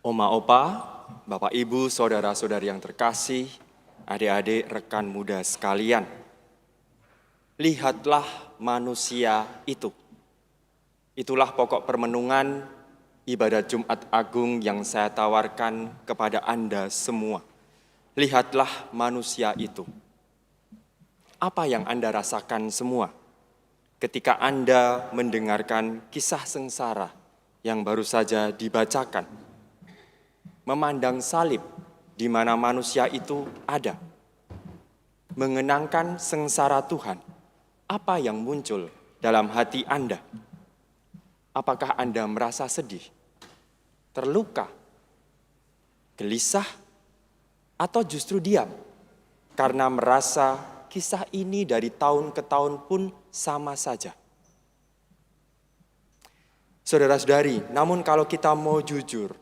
Oma, opa, bapak, ibu, saudara-saudari yang terkasih, adik-adik, rekan muda sekalian. Lihatlah manusia itu. Itulah pokok permenungan ibadat Jumat Agung yang saya tawarkan kepada Anda semua. Lihatlah manusia itu. Apa yang Anda rasakan semua ketika Anda mendengarkan kisah sengsara yang baru saja dibacakan? Memandang salib di mana manusia itu ada. Mengenangkan sengsara Tuhan, apa yang muncul dalam hati Anda? Apakah Anda merasa sedih, terluka, gelisah, atau justru diam karena merasa kisah ini dari tahun ke tahun pun sama saja? Saudara-saudari, namun kalau kita mau jujur,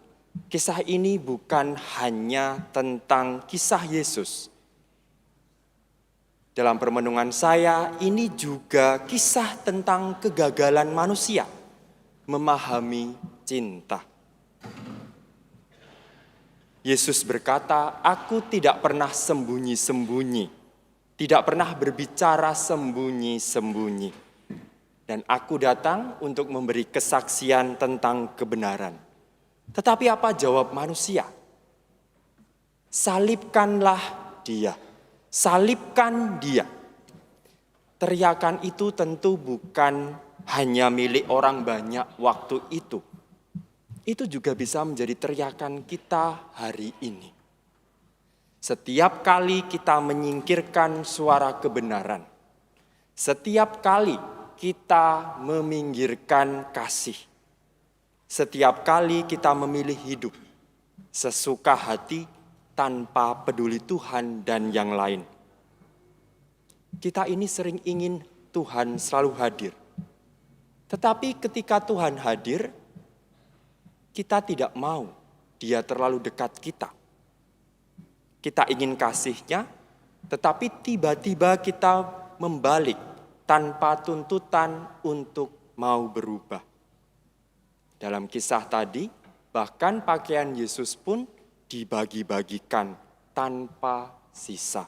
kisah ini bukan hanya tentang kisah Yesus. Dalam permenungan saya, ini juga kisah tentang kegagalan manusia memahami cinta. Yesus berkata, "Aku tidak pernah sembunyi-sembunyi, tidak pernah berbicara sembunyi-sembunyi. Dan aku datang untuk memberi kesaksian tentang kebenaran." Tetapi apa jawab manusia? Salibkanlah dia. Salibkan dia. Teriakan itu tentu bukan hanya milik orang banyak waktu itu. Itu juga bisa menjadi teriakan kita hari ini. Setiap kali kita menyingkirkan suara kebenaran, setiap kali kita meminggirkan kasih, setiap kali kita memilih hidup sesuka hati tanpa peduli Tuhan dan yang lain. Kita ini sering ingin Tuhan selalu hadir. Tetapi ketika Tuhan hadir, kita tidak mau Dia terlalu dekat kita. Kita ingin kasih-Nya, tetapi tiba-tiba kita membalik tanpa tuntutan untuk mau berubah. Dalam kisah tadi, bahkan pakaian Yesus pun dibagi-bagikan tanpa sisa.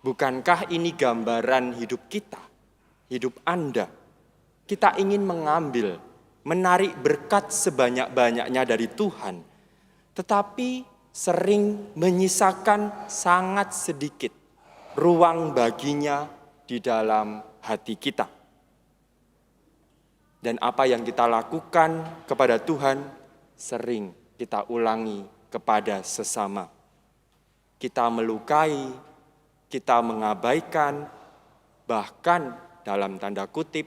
Bukankah ini gambaran hidup kita, hidup Anda? Kita ingin mengambil, menarik berkat sebanyak-banyaknya dari Tuhan, tetapi sering menyisakan sangat sedikit ruang baginya di dalam hati kita. Dan apa yang kita lakukan kepada Tuhan sering kita ulangi kepada sesama. Kita melukai, kita mengabaikan, bahkan dalam tanda kutip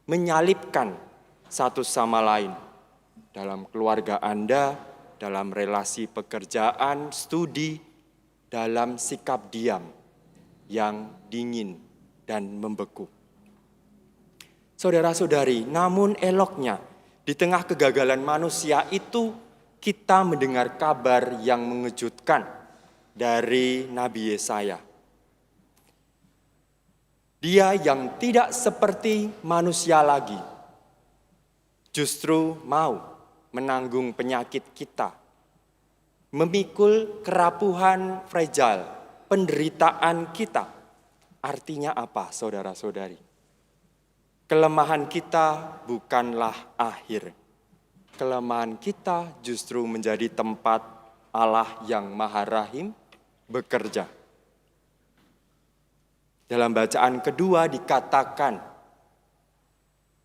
menyalipkan satu sama lain. Dalam keluarga Anda, dalam relasi pekerjaan, studi, dalam sikap diam yang dingin dan membeku. Saudara-saudari, namun eloknya di tengah kegagalan manusia itu kita mendengar kabar yang mengejutkan dari Nabi Yesaya. Dia yang tidak seperti manusia lagi, justru mau menanggung penyakit kita, memikul kerapuhan fragile, penderitaan kita. Artinya apa, saudara-saudari? Kelemahan kita bukanlah akhir. Kelemahan kita justru menjadi tempat Allah yang Maha Rahim bekerja. Dalam bacaan kedua dikatakan,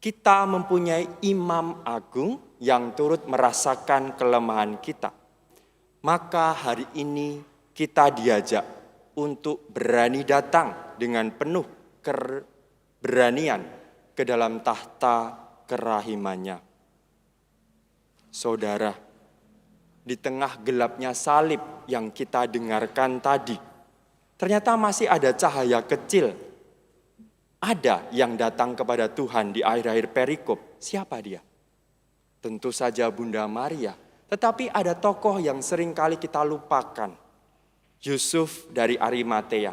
kita mempunyai imam agung yang turut merasakan kelemahan kita. Maka hari ini kita diajak untuk berani datang dengan penuh keberanian ke dalam tahta kerahimannya. Saudara, di tengah gelapnya salib yang kita dengarkan tadi, ternyata masih ada cahaya kecil. Ada yang datang kepada Tuhan di akhir-akhir perikop. Siapa dia? Tentu saja Bunda Maria. Tetapi ada tokoh yang sering kali kita lupakan. Yusuf dari Arimatea.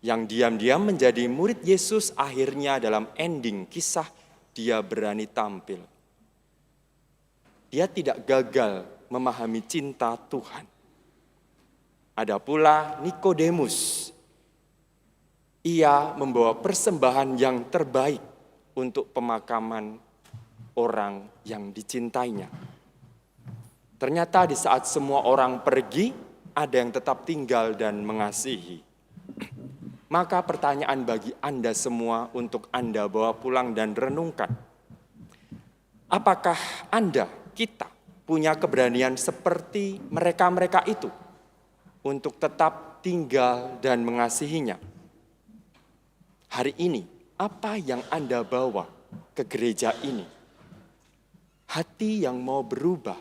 Yang diam-diam menjadi murid Yesus, akhirnya dalam ending kisah dia berani tampil. dia tidak gagal memahami cinta Tuhan. Ada pula Nikodemus. Ia membawa persembahan yang terbaik untuk pemakaman orang yang dicintainya. Ternyata di saat semua orang pergi, ada yang tetap tinggal dan mengasihi. Maka pertanyaan bagi Anda semua untuk Anda bawa pulang dan renungkan. Apakah Anda, kita, punya keberanian seperti mereka-mereka itu untuk tetap tinggal dan mengasihinya? Hari ini, apa yang Anda bawa ke gereja ini? Hati yang mau berubah,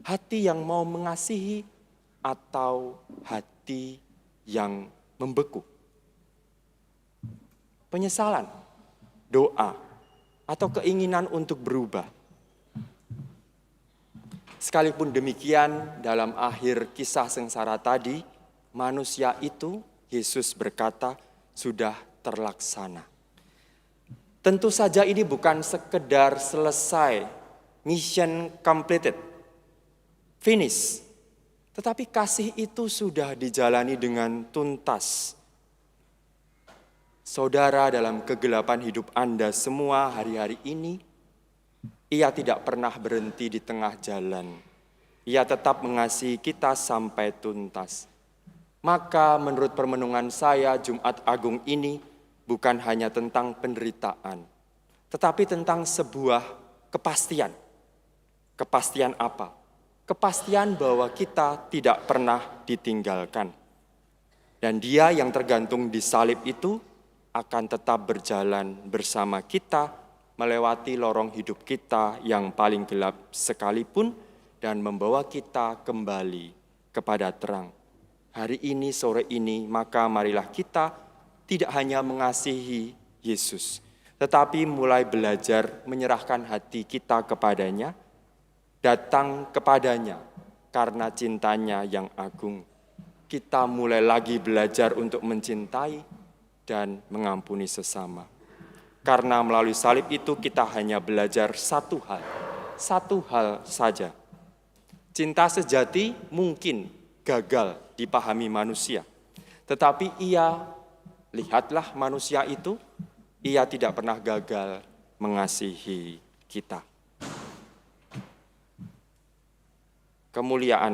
hati yang mau mengasihi, atau hati yang membeku? Penyesalan, doa, atau keinginan untuk berubah. Sekalipun demikian, dalam akhir kisah sengsara tadi, manusia itu, Yesus berkata, sudah terlaksana. Tentu saja ini bukan sekedar selesai, mission completed, finish. Tetapi kasih itu sudah dijalani dengan tuntas. Saudara, dalam kegelapan hidup Anda semua hari-hari ini, ia tidak pernah berhenti di tengah jalan. Ia tetap mengasihi kita sampai tuntas. Maka menurut permenungan saya, Jumat Agung ini bukan hanya tentang penderitaan, tetapi tentang sebuah kepastian. Kepastian apa? Kepastian bahwa kita tidak pernah ditinggalkan. Dan Dia yang tergantung di salib itu akan tetap berjalan bersama kita melewati lorong hidup kita yang paling gelap sekalipun dan membawa kita kembali kepada terang. Hari ini, sore ini, maka marilah kita tidak hanya mengasihi Yesus, tetapi mulai belajar menyerahkan hati kita kepadanya, datang kepadanya karena cintanya yang agung. Kita mulai lagi belajar untuk mencintai dan mengampuni sesama. Karena melalui salib itu kita hanya belajar satu hal saja. Cinta sejati mungkin gagal dipahami manusia. Tetapi lihatlah manusia itu, ia tidak pernah gagal mengasihi kita. Kemuliaan